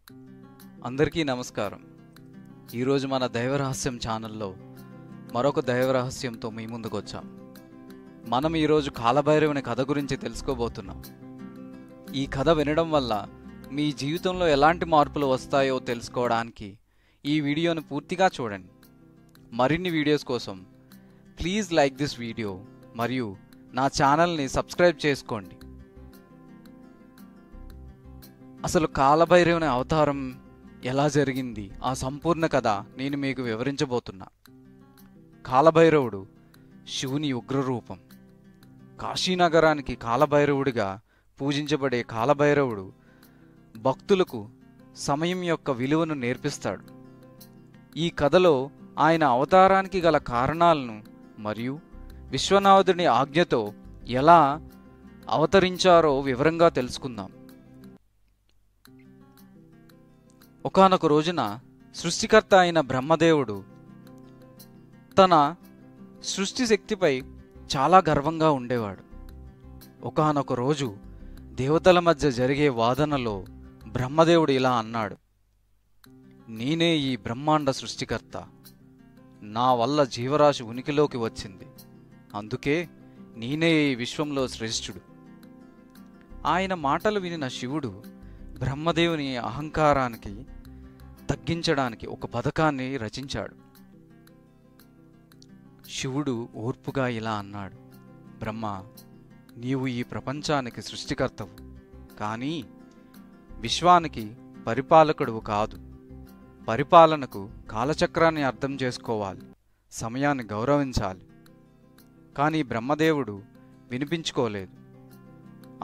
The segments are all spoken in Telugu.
అందరికీ నమస్కారం. ఈరోజు మన దైవరహస్యం ఛానల్లో మరొక దైవరహస్యంతో మీ ముందుకు వచ్చాం. మనం ఈరోజు కాలభైరవుని కథ గురించి తెలుసుకోబోతున్నాం. ఈ కథ వినడం వల్ల మీ జీవితంలో ఎలాంటి మార్పులు వస్తాయో తెలుసుకోవడానికి ఈ వీడియోను పూర్తిగా చూడండి. మరిన్ని వీడియోస్ కోసం ప్లీజ్ లైక్ దిస్ వీడియో మరియు నా ఛానల్ని సబ్స్క్రైబ్ చేసుకోండి. అసలు కాలభైరవుని అవతారం ఎలా జరిగింది, ఆ సంపూర్ణ కథ నేను మీకు వివరించబోతున్నా. కాలభైరవుడు శివుని ఉగ్రరూపం. కాశీనగరానికి కాలభైరవుడిగా పూజించబడే కాలభైరవుడు భక్తులకు సమయం యొక్క విలువను నేర్పిస్తాడు. ఈ కథలో ఆయన అవతారానికి గల కారణాలను మరియు విశ్వనాథుని ఆజ్ఞతో ఎలా అవతరించారో వివరంగా తెలుసుకుందాం. ఒకానొక రోజున సృష్టికర్త అయిన బ్రహ్మదేవుడు తన సృష్టి శక్తిపై చాలా గర్వంగా ఉండేవాడు. ఒకానొక రోజు దేవతల మధ్య జరిగే వాదనలో బ్రహ్మదేవుడు ఇలా అన్నాడు: నేనే ఈ బ్రహ్మాండ సృష్టికర్త. నా వల్ల జీవరాశి ఉనికిలోకి వచ్చింది. అందుకే నేనే ఈ విశ్వంలో శ్రేష్ఠుడు. ఆయన మాటలు వినిన శివుడు బ్రహ్మదేవుని అహంకారానికి తగ్గించడానికి ఒక పథకాన్ని రచించాడు. శివుడు ఓర్పుగా ఇలా అన్నాడు: బ్రహ్మ, నీవు ఈ ప్రపంచానికి సృష్టికర్తవు, కానీ విశ్వానికి పరిపాలకుడువు కాదు. పరిపాలనకు కాలచక్రాన్ని అర్థం చేసుకోవాలి, సమయాన్ని గౌరవించాలి. కానీ బ్రహ్మదేవుడు వినిపించుకోలేదు.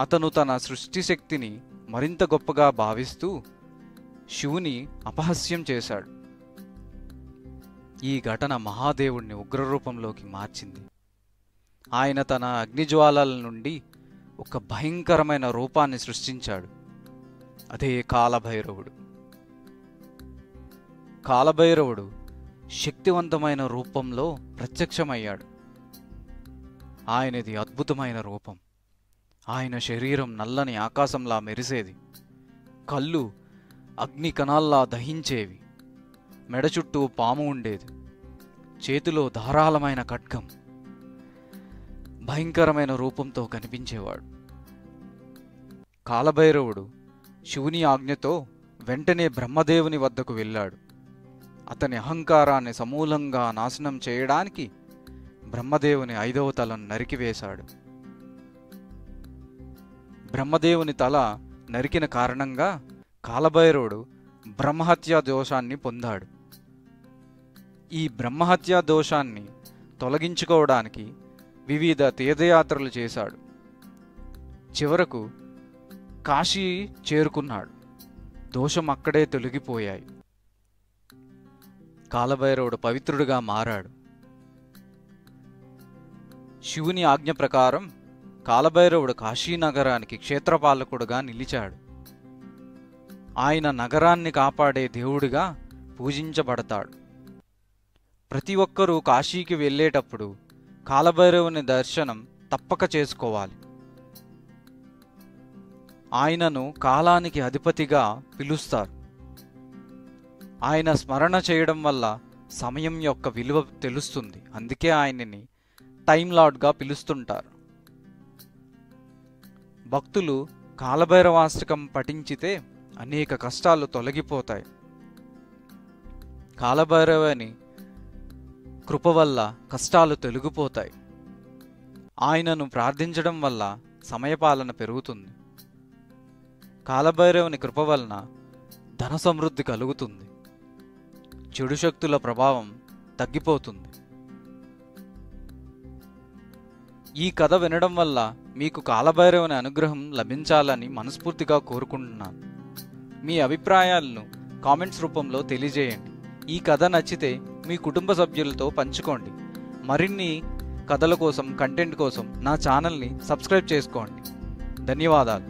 అతను తన సృష్టి శక్తిని మరింత గొప్పగా భావిస్తూ శివుని అపహాస్యం చేశాడు. ఈ ఘటన మహాదేవుణ్ణి ఉగ్రరూపంలోకి మార్చింది. ఆయన తన అగ్నిజ్వాలల నుండి ఒక భయంకరమైన రూపాన్ని సృష్టించాడు. అదే కాలభైరవుడు. కాలభైరవుడు శక్తివంతమైన రూపంలో ప్రత్యక్షమయ్యాడు. ఆయనది అద్భుతమైన రూపం. ఆయన శరీరం నల్లని ఆకాశంలా మెరిసేది. కళ్ళు అగ్ని కణాల్లా దహించేవి. మెడ చుట్టూ పాము ఉండేది. చేతిలో ధారాళమైన ఖడ్గం. భయంకరమైన రూపంతో కనిపించేవాడు. కాలభైరవుడు శివుని ఆజ్ఞతో వెంటనే బ్రహ్మదేవుని వద్దకు వెళ్ళాడు. అతని అహంకారాన్ని సమూలంగా నాశనం చేయడానికి బ్రహ్మదేవుని 5వ తలను నరికివేశాడు. బ్రహ్మదేవుని తల నరికిన కారణంగా కాలభైరవుడు బ్రహ్మహత్యా దోషాన్ని పొందాడు. ఈ బ్రహ్మహత్యా దోషాన్ని తొలగించుకోవడానికి వివిధ తీర్థయాత్రలు చేశాడు. చివరకు కాశీ చేరుకున్నాడు. దోషం అక్కడే తొలగిపోయాయి. కాలభైరవుడు పవిత్రుడిగా మారాడు. శివుని ఆజ్ఞ ప్రకారం కాలభైరవుడు కాశీనగరానికి క్షేత్రపాలకుడుగా నిలిచాడు. ఆయన నగరాన్ని కాపాడే దేవుడిగా పూజించబడతాడు. ప్రతి ఒక్కరూ కాశీకి వెళ్ళేటప్పుడు కాలభైరవుని దర్శనం తప్పక చేసుకోవాలి. ఆయనను కాలానికి అధిపతిగా పిలుస్తారు. ఆయన స్మరణ చేయడం వల్ల సమయం యొక్క విలువ తెలుస్తుంది. అందుకే ఆయనని టైం లార్డ్గా పిలుస్తుంటారు. భక్తులు కాలభైరవాష్టకం పఠించితే అనేక కష్టాలు తొలగిపోతాయి. కాలభైరవుని కృప వల్ల కష్టాలు తొలగిపోతాయి. ఆయనను ప్రార్థించడం వల్ల సమయపాలన పెరుగుతుంది. కాలభైరవుని కృప వలన ధన సమృద్ధి కలుగుతుంది. చెడు శక్తుల ప్రభావం తగ్గిపోతుంది. ఈ కథ వినడం వల్ల మీకు కాలభైరవుని అనుగ్రహం లభించాలని మనస్ఫూర్తిగా కోరుకుంటున్నాను. మీ అభిప్రాయాలను కామెంట్స్ రూపంలో తెలియజేయండి. ఈ కథ నచ్చితే మీ కుటుంబ సభ్యులతో పంచుకోండి. మరిన్ని కథల కోసం, కంటెంట్ కోసం నా ఛానల్ని సబ్స్క్రైబ్ చేసుకోండి. ధన్యవాదాలు.